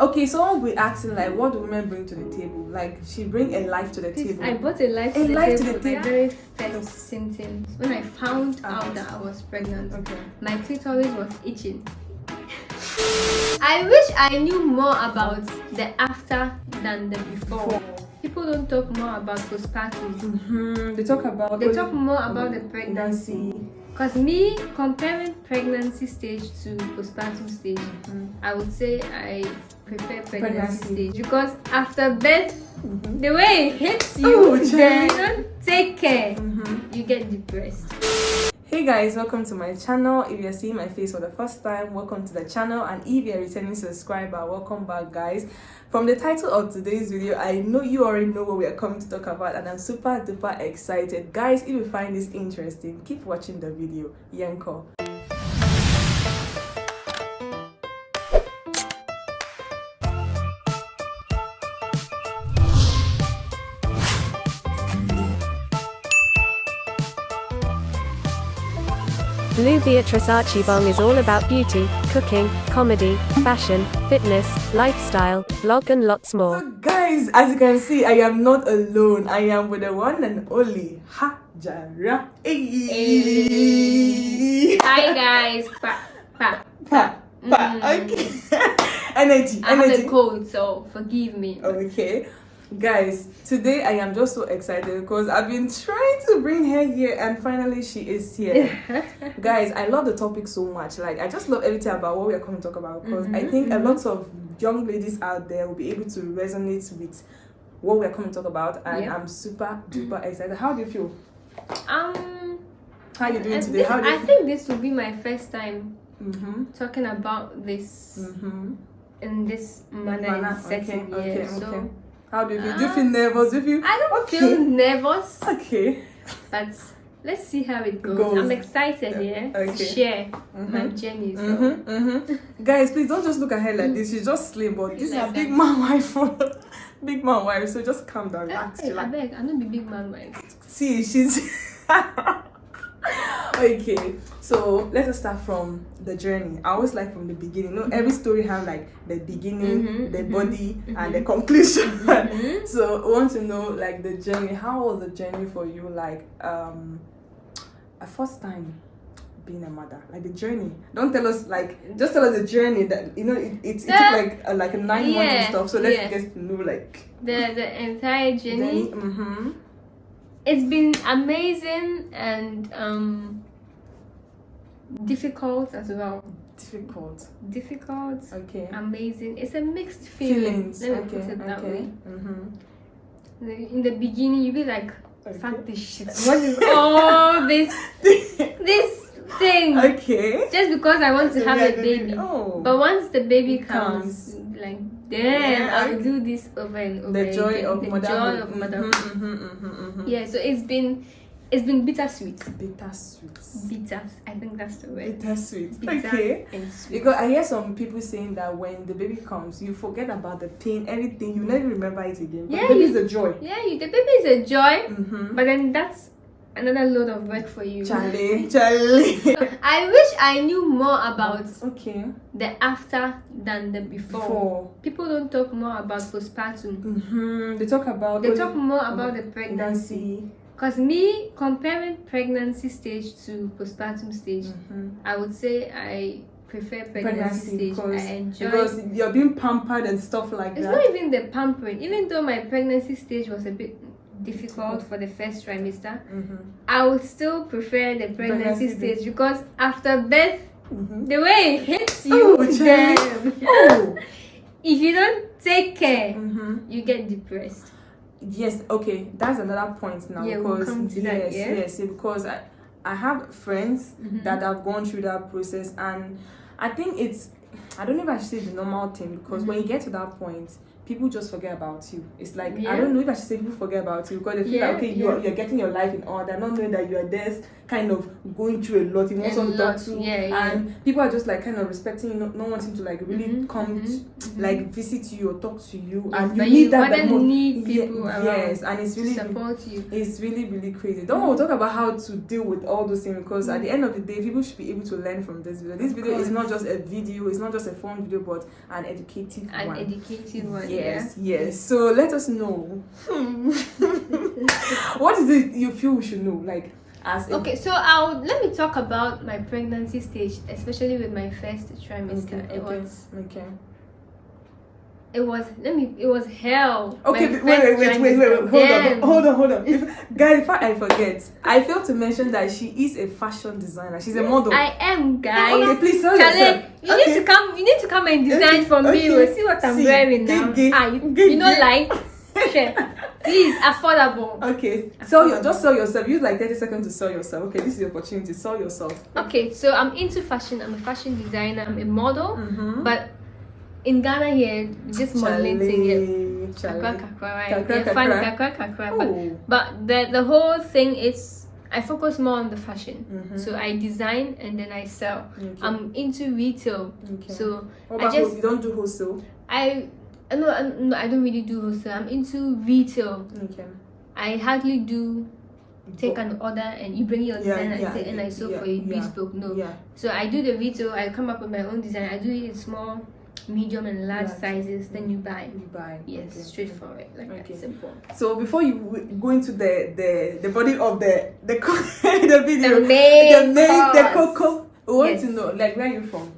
Okay, someone will be asking like, what do women bring to the table? Like, she bring a life to the table. I brought a life to the table. My very first symptoms when I found out that I was pregnant. Okay. My clitoris was itching. I wish I knew more about the after than the before. People don't talk more about postpartum. They talk more about the pregnancy. Because me comparing pregnancy stage to postpartum stage, I would say I prefer pregnancy stage because after birth, the way it hits you, you don't take care, you get depressed. Hey guys, welcome to my channel. If you're seeing my face for the first time, welcome to the channel, and if you're a returning subscriber, welcome back guys. From the title of today's video, I know you already know what we are coming to talk about, and I'm super duper excited. Guys, if you find this interesting, keep watching the video. Yanko. Lou Beatrice Archibong is all about beauty, cooking, comedy, fashion, fitness, lifestyle, vlog and lots more. So guys, as you can see, I am not alone. I am with the one and only Hajara. Hey. Hi guys. Okay. energy. I have a cold, so forgive me. Okay. Guys, today I am just so excited because I've been trying to bring her here and finally she is here. Guys, I love the topic so much. Like, I just love everything about what we are coming to talk about because I think a lot of young ladies out there will be able to resonate with what we are coming to talk about, and I'm super duper excited. How do you feel? How are you doing today? I think this will be my first time talking about this in this manner and setting. Okay. So how do you feel? Do you feel nervous? I don't feel nervous. Okay. But let's see how it goes. I'm excited, to share my journey. So. Guys, please don't just look at her like this. She's just slim, but this is a big man wife. Big man wife. So just calm down, relax. I beg, I'm not the big man wife. See, she's okay. So let's just start from the journey. I always like from the beginning. You know, every story has like the beginning, the body, and the conclusion. So I want to know like the journey. How was the journey for you? Like a first time being a mother. Like the journey. Don't tell us like just tell us the journey that you know it took like a 9 months and stuff. So let's get to know like the entire journey. It's been amazing and difficult as well. Difficult. Okay. Amazing. It's a mixed feelings. Let me put it that way. In the beginning, you be like, "Fuck this shit! What is all this thing?" Okay. Just because I want to have a baby. But once the baby comes, like, damn, I'll do this over and over. The joy of motherhood. Yeah. So it's been bittersweet. Bitter. I think that's the word. Bittersweet. Bitter Okay. and sweet. Because I hear some people saying that when the baby comes, you forget about the pain, everything. You never remember it again. But the baby is a joy. Yeah, the baby is a joy. But then that's another load of work for you. Charlie. I wish I knew more about the after than the before. People don't talk more about postpartum. They talk more about the pregnancy. Because me comparing pregnancy stage to postpartum stage, I would say I prefer pregnancy stage. I enjoy because you're being pampered and stuff like that. It's not even the pampering. Even though my pregnancy stage was a bit difficult for the first trimester, I would still prefer the pregnancy stage because after birth, the way it hits you, if you don't take care, you get depressed. Yes, okay, that's another point now. Because because I have friends that have gone through that process, and I think I don't know if I should say the normal thing, because when you get to that point, people just forget about you. It's like I don't know if I should say people forget about you because they feel like you're getting your life in order, not knowing that you are there kind of going through a lot, you want someone to talk to, yeah. and people are just like kind of respecting you, not wanting to like really come like visit you or talk to you, and you need that. Need people around. Yes, and it's really support you. It's really crazy. Don't want to talk about how to deal with all those things, because at the end of the day, people should be able to learn from this video. This video is not just a video, it's not just a fun video, but an educative one. Educative one. Yes. So let us know. What is it you feel we should know? Like, okay, so let me talk about my pregnancy stage, especially with my first trimester. It was hell. Okay, wait. Hold on. Guys, if I forget, I failed to mention that she is a fashion designer. She's a model. I am, guys. Okay, please tell yourself. You need to come and design for me. We'll see what I'm wearing now. You know, like, please, affordable. Okay, just sell yourself. Use like 30 seconds to sell yourself. Okay, this is the opportunity. Sell yourself. Okay, so I'm into fashion. I'm a fashion designer. I'm a model, but in Ghana here, this modeling thing here, but the whole thing is I focus more on the fashion. So I design and then I sell. I'm into retail. So you don't do wholesale? No, I don't really do wholesale. I'm into retail. I hardly do take an order and you bring your design and I sew for you bespoke. No. So I do the retail. I come up with my own design. I do it in small, medium and large sizes. Then you buy. Yes, straightforward, like that, simple. So before you go into the body of the video, the cocoa, we want to know, like, where are you from?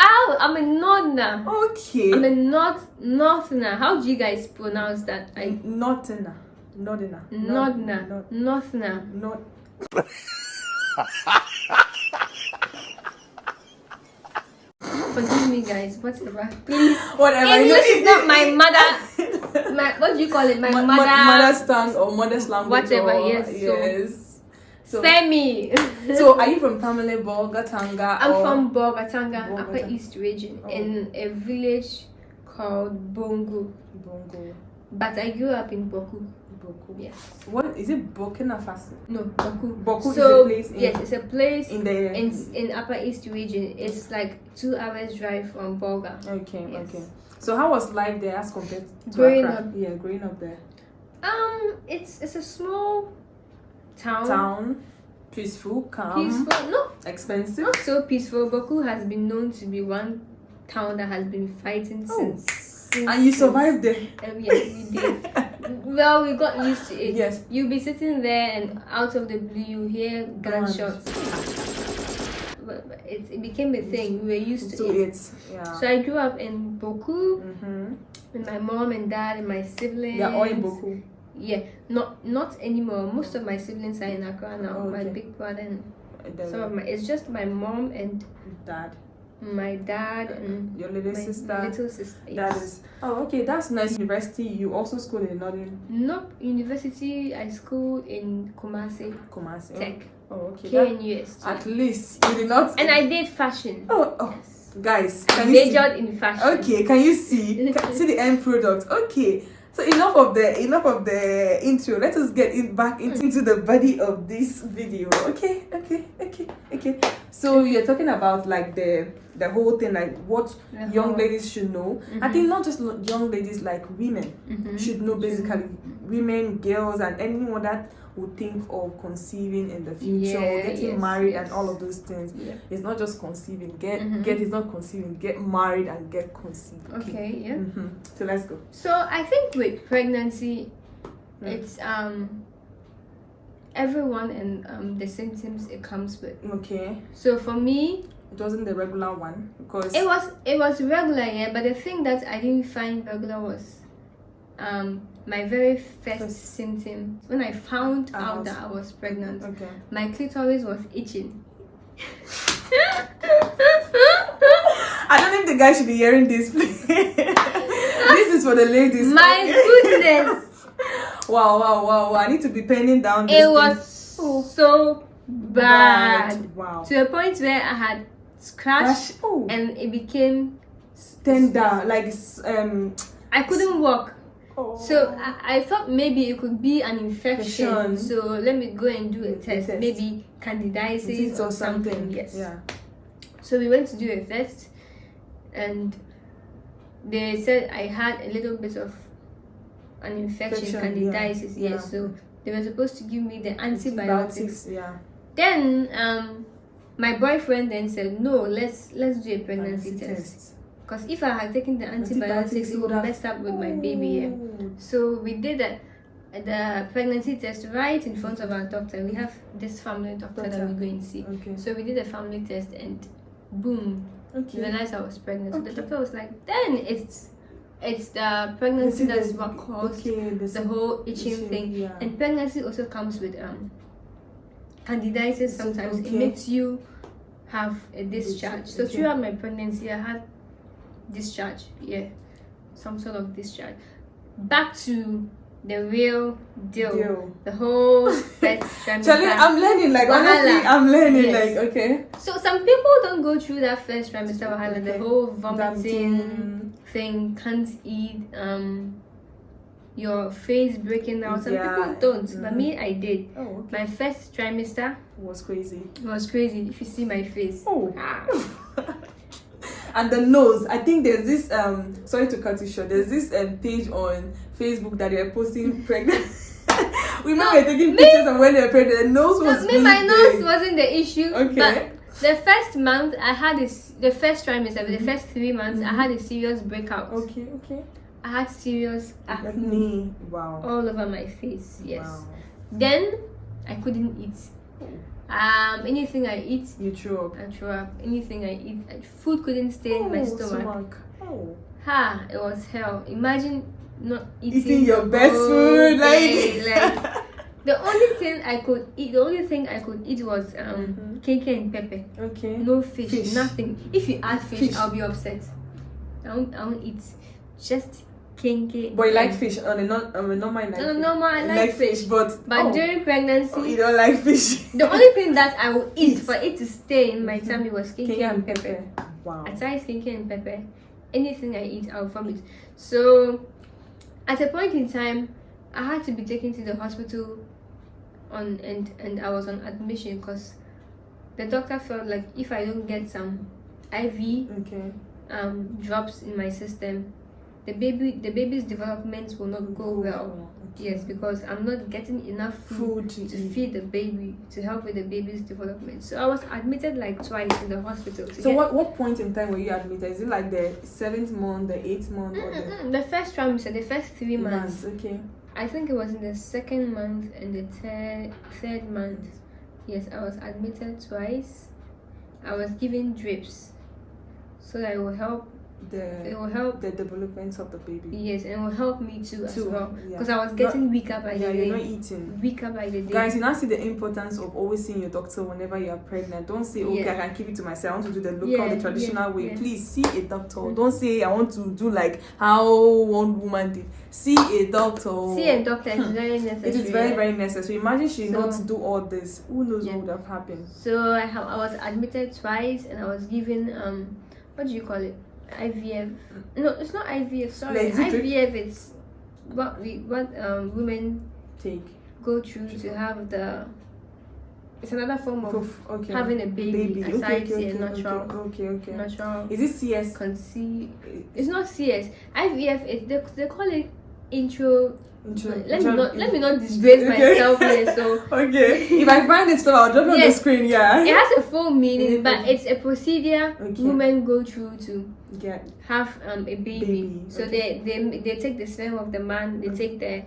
Oh, I'm a Northerner. Okay. I'm a Northerner. How do you guys pronounce that? Northerner. Forgive me, guys. Whatever. Please. Whatever. English is not my mother. What do you call it? My mother's tongue or mother's language. Whatever. Yes. So, spare me. So, are you from Tamale, Bogatanga? I'm from Bogatanga, Upper East region, in a village called Bongo. But I grew up in Boku. Yes. What is it? Burkina Faso? No, Boku. Boku is a place. Yes, it's a place in Upper East region. It's like 2 hours drive from Bolga. Okay. So how was life there as compared to growing Accra? up? Yeah, growing up there. It's a small town. Peaceful, calm. No, expensive. Not so peaceful. Boku has been known to be one town that has been fighting since. And you survived there. Yes, we did. Well, we got used to it. Yes. You'll be sitting there and out of the blue you hear gunshots. But it became a thing. We were used to it. Yeah. So I grew up in Boku with my mom and dad and my siblings. They're all in Boku. Yeah, not anymore. Most of my siblings are in Accra now. My big brother and some of it's just my mom and dad. My dad and your little sister. Little sister. Yes. That is. Oh, okay. That's nice. University. You also schooled in Northern? Nope. University. I schooled in Kumasi. Tech. Oh, okay. KNUS. At least you did not. And I did fashion. Oh. Yes. Guys, can you majored in fashion. Okay. Can you see? See the end product. Okay. So enough of the intro. Let us get back into the body of this video. Okay. So you're talking about like the whole thing, like what young ladies should know. I think not just young ladies, like women should know, basically women, girls, and anyone that would think of conceiving in the future, or getting married and all of those things. It's not just conceiving. It's not conceiving. Get married and get conceived. Okay. So let's go. So I think with pregnancy, it's everyone and the symptoms it comes with. Okay. So for me, it wasn't the regular one because it was regular, but the thing that I didn't find regular was my very first symptom when I found out that I was pregnant. My clitoris was itching. I don't think the guy should be hearing this. This is for the ladies. My goodness. Wow. I need to be penning down this. It was so bad. Wow. To a point where I had scratch and it became tender, like I couldn't walk. Oh. So I thought maybe it could be an infection. So let me go and do a test. Maybe candidiasis or something. Yes. Yeah. So we went to do a test, and they said I had a little bit of an infection, candidiasis. Yeah. Yes. So they were supposed to give me the antibiotics. Yeah. Then my boyfriend then said, no, let's do a pregnancy test. Because if I had taken the antibiotics, it would have messed up with my baby. Yeah. So we did the pregnancy test right in front of our doctor. We have this family doctor that we go and see. Okay. So we did a family test, and boom, we realized I was pregnant. So the doctor was like, then it's the pregnancy that's what caused the whole itching thing. Yeah. And pregnancy also comes with candidiasis. Sometimes it makes you have a discharge. So throughout my pregnancy, I had discharge. Yeah, some sort of discharge. Back to the real deal. The whole first trimester. Charlie, I'm learning. Like honestly, I'm learning. Yes. Like okay. So some people don't go through that first trimester wahala. The whole vomiting thing, can't eat, your face breaking out. Some people don't, but me, I did. Oh, okay. My first trimester was crazy. If you see my face. And the nose, I think there's this sorry to cut you short, there's this page on Facebook that they're posting pregnant women were taking pictures of when they were pregnant. The nose was me, my nose wasn't the issue. Okay. But the first month I had the first trimester, the first 3 months, I had a serious breakout. Okay. I had serious acne. Wow. All over my face. Yes. Wow. Then I couldn't eat. Anything I eat, You threw up. I throw up. Anything I eat, food couldn't stay in my stomach. It was hell. Imagine not eating your best food, like the only thing I could eat was cake and pepper. Okay. No fish, nothing. If you add fish, I'll be upset. I won't eat. Just cake. But you like fish on a normal like No, I like fish. But during pregnancy, you don't like fish. the only thing that I will eat for it to stay in my tummy was cake and pepper. Wow. Aside cake and pepper, anything I eat, I'll vomit. So at a point in time, I had to be taken to the hospital and I was on admission because the doctor felt like if I don't get some IV drops in my system, the baby's development will not go well. Yes, because I'm not getting enough food to feed the baby to help with the baby's development. So I was admitted like twice in the hospital. So what point in time were you admitted? Is it like the 7th month, the 8th month, or the first trimester, the first 3 months? Okay. I think it was in the 2nd month and the third month. Yes, I was admitted twice. I was given drips, so that it will help the development of the baby. Yes, and it will help me too as well, because I was getting weaker by the day. You're not eating. Weaker by the day. Guys, you now see the importance of always seeing your doctor whenever you are pregnant. Don't say, okay, I can keep it to myself. I want to do the local, the traditional way. Please see a doctor. Don't say I want to do like how one woman did. See a doctor. See a doctor is very necessary. It is very, very necessary. Imagine she not to do all this. Who knows what would have happened? So I was admitted twice, and I was given what do you call it? IVF. No, it's not IVF. Sorry, IVF. It's what women go through to have the. It's another form of having a baby aside natural. Natural. Is it CS? Conceive. It's not CS. IVF. They call it intro. Let me not disgrace myself here. So if I find it, so I'll drop on the screen. Yeah, it has a full meaning, but it's a procedure women go through to have a baby. So they take the sperm of the man, they take the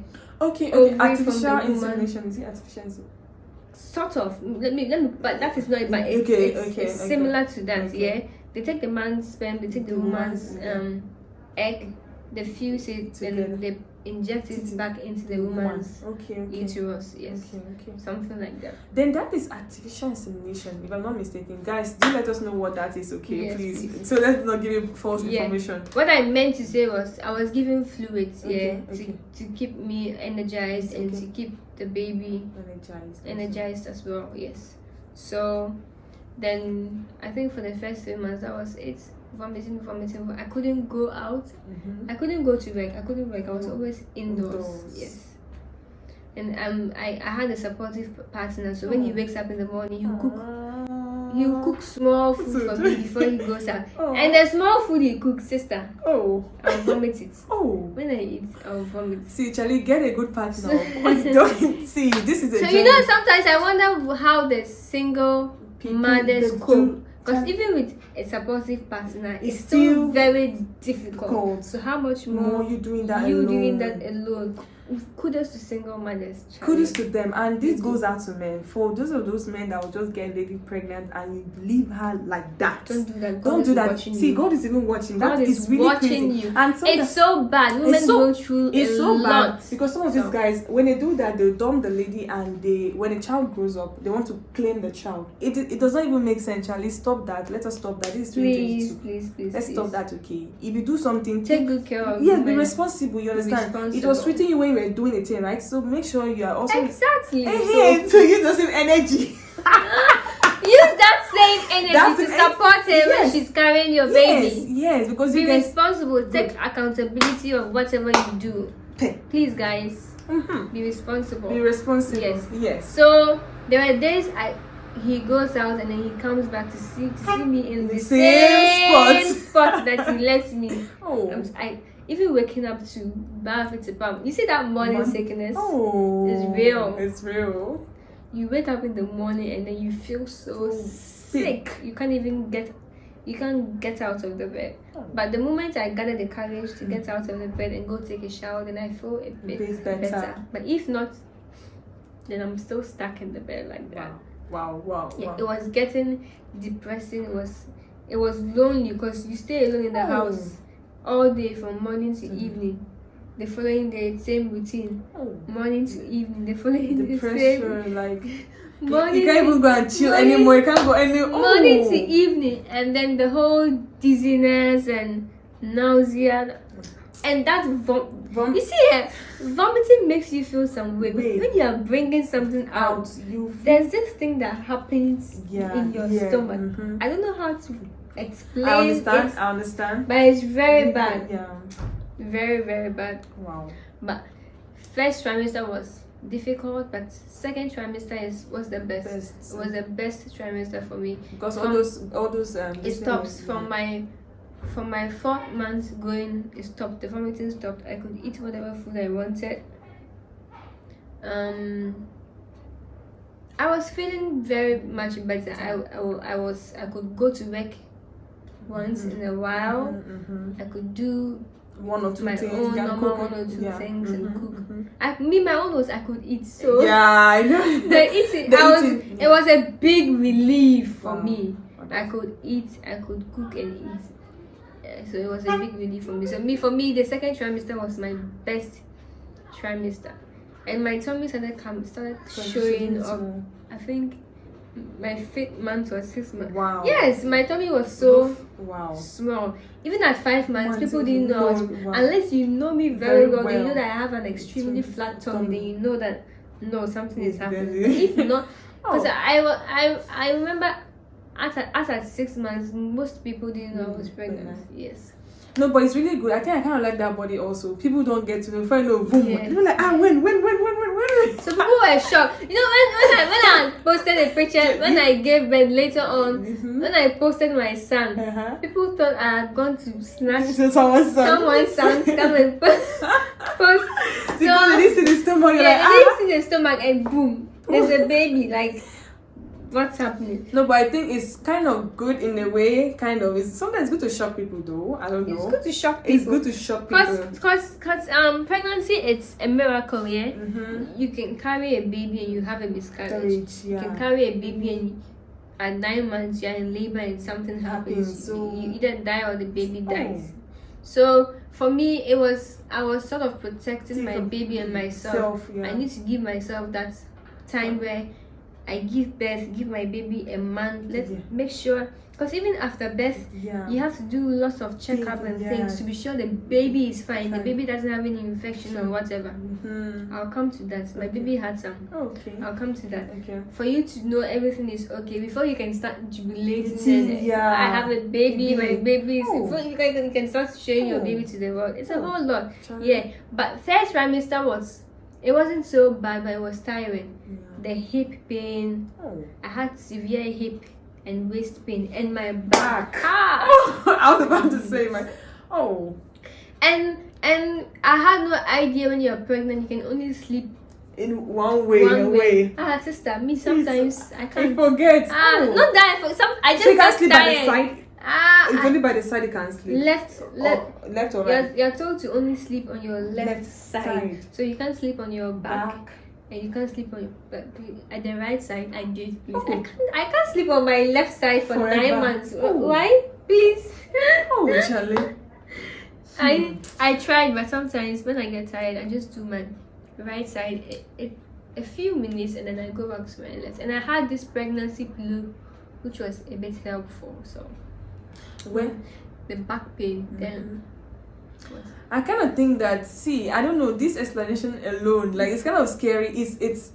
artificial insemination. Is it artificial? Sort of. Let me. But that is not. But it's similar to that. Yeah, they take the man's sperm, they take the woman's egg, they fuse it, and they inject it back into the woman's uterus. Yes, something like that. Then that is artificial insemination, if I'm not mistaken. Guys, do let us know what that is, please. So let's not give you false information. What I meant to say was I was given fluids, to keep me energized and to keep the baby energized as well. Yes. So then I think for the first 3 months that was it. vomiting. I couldn't go out. I couldn't go to work. I couldn't work. I was always indoors. Yes. And I had a supportive partner. So when he wakes up in the morning, he'll cook small food for me before he goes out. And the small food he cooks, sister, I'll vomit it. When I eat, I'll vomit. See, Charlie, get a good partner. Don't see. This is a. So you know, sometimes I wonder how the single mothers cope. Because even with a supportive partner, it's still very difficult. So how much more you doing that alone? Kudos to single mothers. Kudos to them. And this goes out to men. For those men that will just get a lady pregnant and you leave her like that. Don't do that. Don't do that. See, God is even watching. That is really watching crazy. you. And it's so bad. Women go through it's so lot. bad because some of these guys, when they do that, they dump the lady, and when a child grows up, they want to claim the child. It does not even make sense, Charlie. Stop that. Let us stop that. This is 2022. Please. Let's stop that, okay? If you do something, take good care of Yes, be responsible, you understand? It was treating you when you were doing a thing, right? So make sure you are also exactly. So you the same energy. Use that same energy to support her when she's carrying your baby. Yes, because be responsible. Take accountability of whatever you do. Please, guys, be responsible. Be responsible. Yes. So there were days he goes out and then he comes back to see me in the same spot that he left me. Even waking up to bath with a pump. You see that morning sickness? It's real. It's real. You wake up in the morning and then you feel so sick. You can't get out of the bed. But the moment I gather the courage to get out of the bed and go take a shower, then I feel a bit better. But if not, then I'm still stuck in the bed like that. Wow. It was getting depressing. It was lonely because you stay alone in the house all day from morning to evening. The following day, same routine. Morning to evening. The following day, pressure, like morning. You can't even go and chill anymore. You can't go anywhere. Morning to evening, and then the whole dizziness and nausea, and that you see, vomiting makes you feel some way. When you are bringing something out, there's this thing that happens in your stomach. I don't know how to explain. I understand. But it's very bad. Yeah. Very, very bad. Wow. But first trimester was difficult, but second trimester was the best. It was the best trimester for me because all those it stops from my 4th month going. It stopped. The vomiting stopped. I could eat whatever food I wanted. I was feeling very much better. I could go to work once in a while. I could do one or two my things. Own normal one or two things and cook. My own was I could eat. So I know. It was a big relief for me. I could eat, I could cook and eat. So it was a big relief for me. So for me, the second trimester was my best trimester, and my tummy started showing up. I think my 5th month or 6th month. Wow. Yes, my tummy was so small. Even at 5 months, people didn't know. Unless you know me very well, then you know that I have an extremely flat tummy. Then you know that something is happening. If not, because I remember at 6 months, most people didn't know I was pregnant. Yes. No, but it's really good. I think I kind of like that body also. People don't get to know. If I know, boom. People like, when? So people were shocked. You know, when I posted a picture, when I gave birth later on, when I posted my son, people thought I had gone to snatch someone's son to come and post. So they didn't see the stomach. They didn't see the stomach, and boom, there's a baby. Like, what's happening? No, but I think it's kind of good in a way. It's sometimes good to shock people, though. I don't know. It's good to shock people. It's good to shock people. Because pregnancy, it's a miracle, yeah? You can carry a baby and you have a miscarriage. You can carry a baby and at 9 months you're in labor and something happens. So you either die or the baby dies. So for me, I was sort of protecting my baby and myself. I need to give myself that time where I give my baby a month. Let's make sure, because even after birth, you have to do lots of checkup and things to be sure the baby is fine. The baby doesn't have any infection or whatever. I'll come to that. My baby had some. I'll come to that. For you to know everything is okay before you can start jubilating. I have a baby. My baby is. Before you can start showing your baby to the world. It's a whole lot. But first trimester it wasn't so bad, but it was tiring. The hip pain. I had severe hip and waist pain and my back. I was about to say and I had no idea when you're pregnant you can only sleep in one way. Sister, me sometimes I can't. I forget. Not that I just can't sleep by the side. It's only by the side you can't sleep. Left or right. You're told to only sleep on your left side. So you can't sleep on your back. And you can't sleep on your at the right side. I did, please. I can't sleep on my left side for 9 months. Why? Please. Charlie. I tried, but sometimes when I get tired, I just do my right side a few minutes and then I go back to my left. And I had this pregnancy pillow, which was a bit helpful. So when the back pain, then. I kind of think that, I don't know, this explanation alone, like, it's kind of scary. It's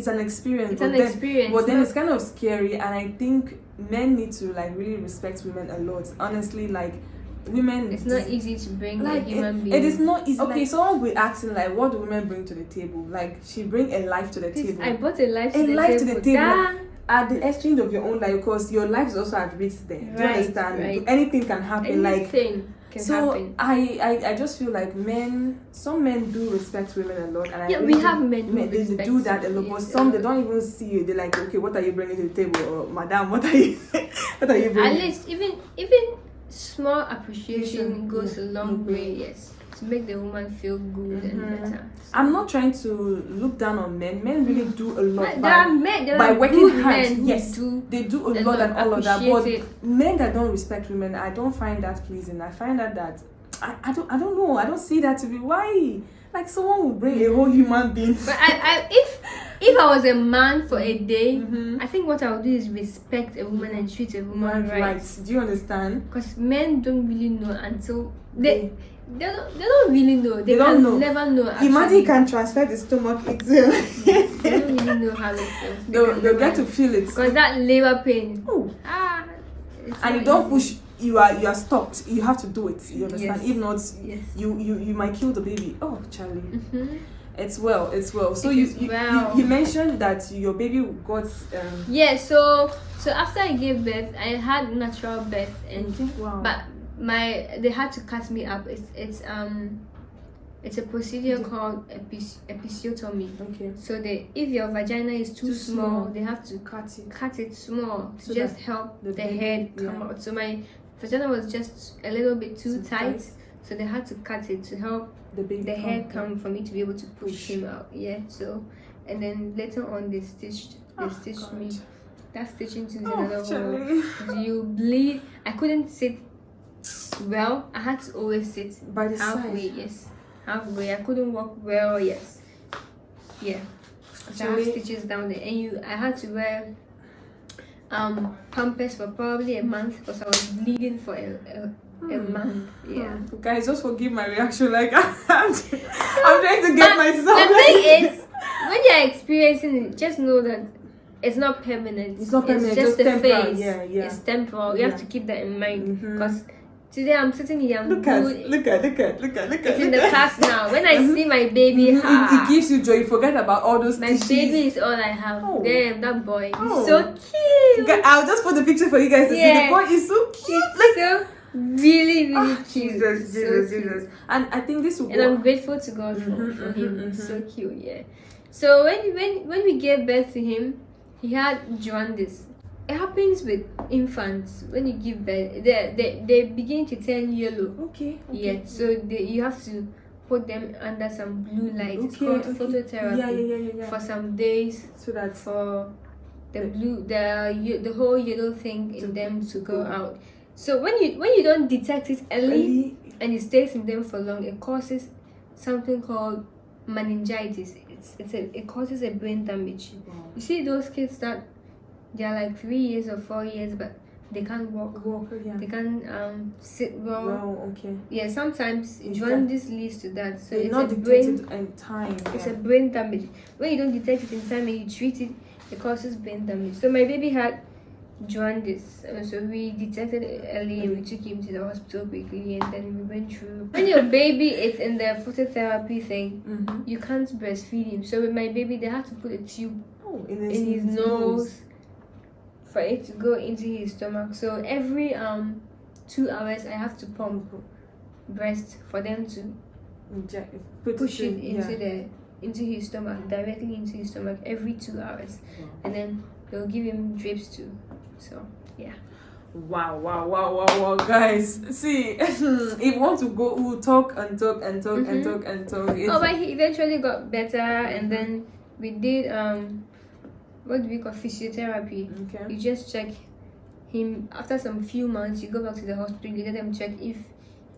an experience. But then it's kind of scary, and I think men need to like really respect women a lot. Honestly, like, women. It's not easy to bring like a human being. It is not easy. Okay, someone will be asking like, what do women bring to the table? Like, she bring a life to the table. I brought a life to the table. At the exchange of your own life, because your life is also at risk there. Do you understand? Anything can happen. Anything can happen. I just feel like some men do respect women a lot, and we have men who they do that a lot, but some they don't even see you. They're like, okay, what are you bringing to the table, or madam, what are you bringing? At least even small appreciation goes a long way. Yes. To make the woman feel good and better. I'm not trying to look down on men. Men really do a lot by working hard. Yes, they do a lot and all of that. But men that don't respect women, I don't find that pleasing. I find that I don't know. I don't see that to be why. Like, someone will bring a whole human being. But if I was a man for a day, I think what I would do is respect a woman and treat a woman right. Do you understand? Because men don't really know until they don't really know. They don't know. Never know. Actually. Imagine you can transfer the stomach into. They don't really know how it feels. They'll get to feel it. Because that labor pain. And you don't push. You are stopped. You have to do it. You understand? If not, you might kill the baby. Oh, Charlie. It's well. So you mentioned that your baby got. So after I gave birth, I had natural birth, and but they had to cut me up. It's a procedure called episiotomy. Okay. So if your vagina is too small, they have to cut it small to just help the head come out. So my vagina was just a little bit too tight, so they had to cut it to help the head come for me to be able to push him out. So, and then later on they stitched me. That stitching too is another whole. You bleed. I couldn't sit well. I had to always sit by the halfway. side. Yes, halfway. I couldn't walk well. Yes. Yeah. So I have stitches down there, and I had to wear Pampers for probably a month because I was bleeding for a month. Yeah. Guys, just forgive my reaction. Like, I'm trying to get myself. The thing is, when you're experiencing it, just know that it's not permanent. It's not permanent. It's just a temporal. phase. It's temporal. You have to keep that in mind because today I'm sitting here. Look at. It's in the past now. When I see my baby, it gives you joy. You forget about all those. My baby is all I have. Damn, that boy is so cute. I'll just put the picture for you guys to see. The boy is so cute. So really cute. Jesus. And I think this will go. And I'm grateful to God for him. He's so cute. Yeah. So when we gave birth to him, he had jaundice. It happens with infants when you give birth. They begin to turn yellow. Okay. Yeah. So you have to put them under some blue light. It's called phototherapy. For some days, so that for the whole yellow thing in them to go out. So when you don't detect it early and it stays in them for long, it causes something called meningitis. It causes a brain damage. You see those kids that they are like 3 years or 4 years, but they can't walk. Yeah. They can't sit well. Well, okay. Yeah, sometimes jaundice leads to that. So it's it's not a brain in time. It's a brain damage. When you don't detect it in time and you treat it, it causes brain damage. So my baby had jaundice, so we detected it early and we took him to the hospital quickly, and then we went through. When your baby is in the phototherapy thing, you can't breastfeed him. So with my baby, they had to put a tube in his nose for it to go into his stomach. So every 2 hours I have to pump breast for them to push it into his stomach, directly into his stomach every 2 hours. And then they'll give him drips too. So yeah. Wow, guys. See, if you want to go, we'll talk and talk. But he eventually got better, and then we did what do we call physiotherapy. Okay. You just check him after some few months. You go back to the hospital, you let them check if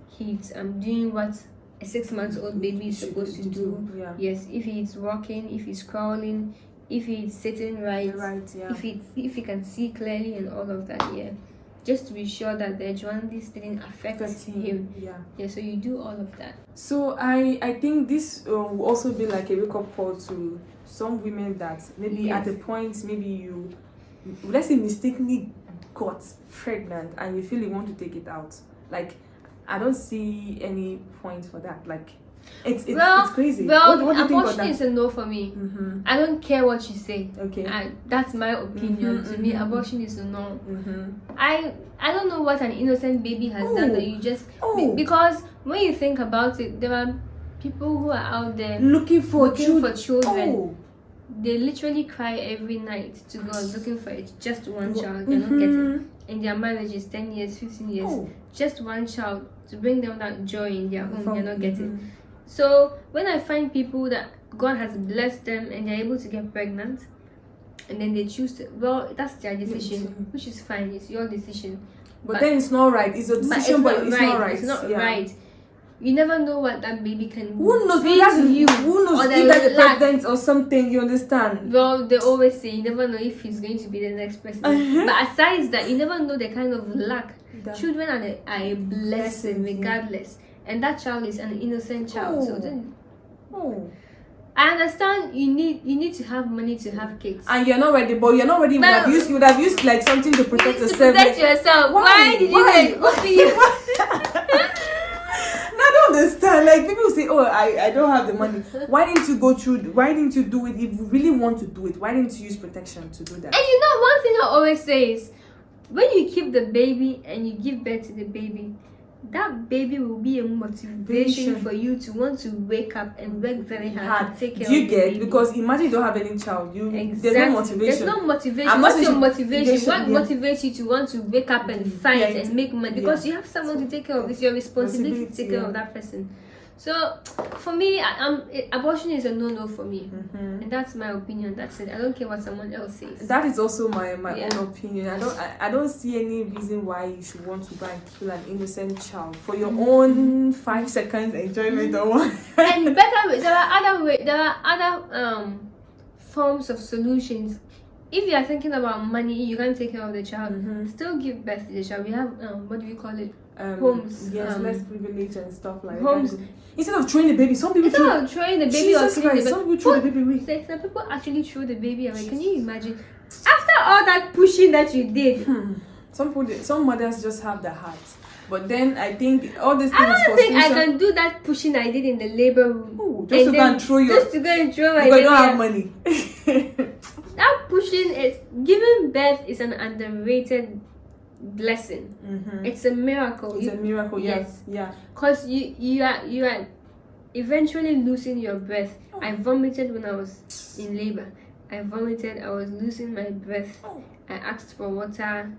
he's doing what a 6-month-old baby is supposed to do. Yeah. Yes, if he's walking, if he's crawling, if he's sitting right, yeah. if he can see clearly and all of that. Yeah, just to be sure that the jaundice didn't affect him. Yeah, so you do all of that. So I think this will also be like a wake-up call to some women that maybe at a point, maybe you, let's say, mistakenly got pregnant and you feel you want to take it out. Like, I don't see any point for that. Like, it's crazy. Well, what do you think about that? abortion is a no for me. I don't care what you say. Okay. That's my opinion. To me, abortion is a no. I don't know what an innocent baby has done that you just because when you think about it, there are people who are out there looking for children. They literally cry every night to God looking for it. Just one child, they're not getting. And their marriage is 10 years, 15 years. Just one child to bring them that joy in their home, they're not getting. So when I find people that God has blessed them and they're able to get pregnant, and then they choose to, well, that's their decision, which is fine. It's your decision. But then it's not right. It's a decision, but it's not right. It's not right. You never know what that baby can do. Who knows? Who knows? Either the president or something. You understand? Well, they always say you never know if he's going to be the next president. But aside that, you never know the kind of luck. Children are a blessing, regardless. And that child is an innocent child. So then, I understand you need to have money to have kids. And you're not ready, but you're not ready. You would have used like something to protect yourself. To protect yourself. Why did you make I don't understand. Like, people say, oh, I don't have the money. Why didn't you go through? Why didn't you do it? If you really want to do it, why didn't you use protection to do that? And you know, one thing I always say is, when you keep the baby and you give birth to the baby, that baby will be a motivation for you to want to wake up and work very hard to take care of the baby. Because imagine you don't have any child. There's no motivation. There's no motivation. What's your motivation? What motivates you to want to wake up and fight and make money? Because you have someone to take care of. It's your responsibility to take care of that person. So for me, abortion is a no-no for me, and that's my opinion. That's it. I don't care what someone else says. That is also my own opinion. I don't see any reason why you should want to go and kill an innocent child for your own 5 seconds enjoyment or what. And better ways. There are other forms of solutions. If you are thinking about money, you can't take care of the child. Still give birth to the child. We have what do we call it? Homes. Yes, less privilege and stuff like homes. That. Instead of throwing the baby, some people throw the baby or killing the baby. Some people throw the baby away. Some people actually throw the baby away. Can you imagine? After all that pushing that you did. Some mothers just have the heart. But then I think all these things. I don't think I can do that pushing I did in the labor room. Just to go and throw your. Just to go and throw my baby. Because you don't have money. That pushing is giving birth is an underrated blessing. It's a miracle. It's a miracle. Yes. Yeah. Because you are eventually losing your breath. I vomited when I was in labor. I vomited. I was losing my breath. I asked for water.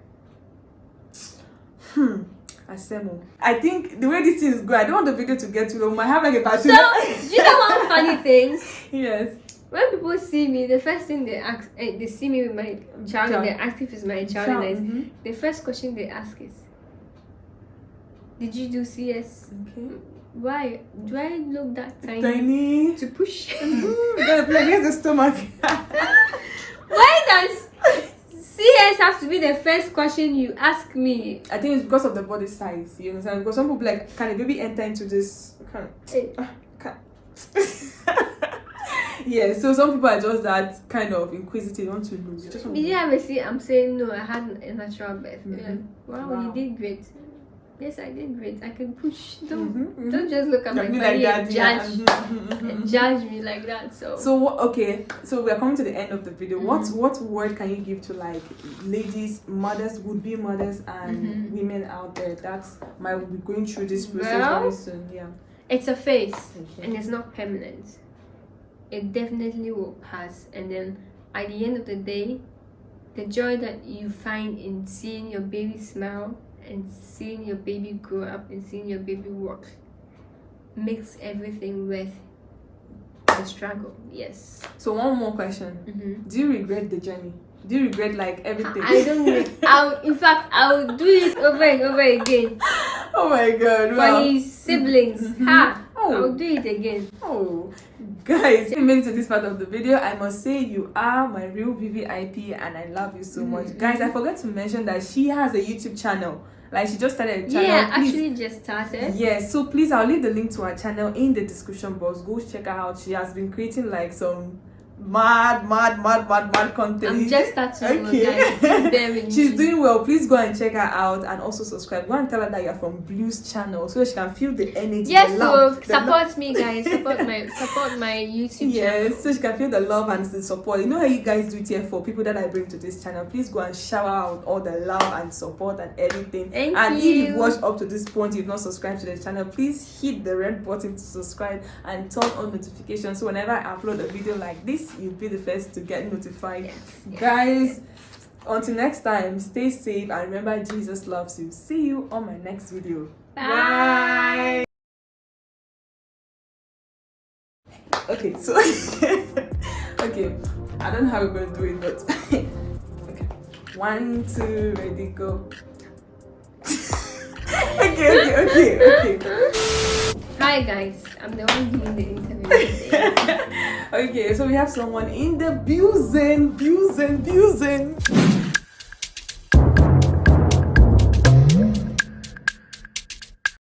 Asemo. I think the way this thing is going, I don't want the video to get too long. I have like a battery. So, do you know one funny thing? Yes. When people see me, the first thing they ask, they see me with my child, and they ask if it's my child. The first question they ask is, "Did you do CS?" Okay. Why? Do I look that tiny? Tiny. To push? Here's the stomach. Why does CS have to be the first question you ask me? I think it's because of the body size. You understand? Because some people like, can a baby enter into this? Yeah, so some people are just that kind of inquisitive, want to lose. Did you ever see? I'm saying no, I had a natural birth. Like, wow, you did great. Yes, I did great. I can push. Don't just look at my body like and judge me like that. So okay, so we are coming to the end of the video. What word can you give to like ladies, mothers, would-be mothers, and women out there that might be going through this process very soon? Yeah, it's a phase, and it's not permanent. It definitely will pass, and then at the end of the day, the joy that you find in seeing your baby smile and seeing your baby grow up and seeing your baby walk makes everything worth the struggle. Yes. So one more question. Do you regret the journey? Do you regret like everything? I don't in fact I'll do it over and over again. Oh my god. For his siblings. I'll do it again. Oh, guys, if you made it to this part of the video, I must say you are my real VVIP and I love you so much. Guys, I forgot to mention that she has a YouTube channel. Like, she just started a channel. Yeah, actually just started. Yes, so please, I'll leave the link to her channel in the description box. Go check her out. She has been creating like some mad content. I'm just starting, guys. She's doing well. Please go and check her out and also subscribe. Go and tell her that you're from Blue's channel so she can feel the energy. Yes, the love, so support me, guys. Support my YouTube channel. Yes, so she can feel the love and the support. You know how you guys do it here for people that I bring to this channel. Please go and shower out all the love and support and everything. Thank you. If you've watched up to this point, you've not subscribed to the channel, please hit the red button to subscribe and turn on notifications so whenever I upload a video like this, you'll be the first to get notified. Guys, until next time, stay safe and remember Jesus loves you. See you on my next video. Bye. Okay, so okay, I don't know how we're going to do it, but okay, 1, 2, ready, go. okay. Hi guys, I'm the one doing the interview today. Okay, so we have someone in the building.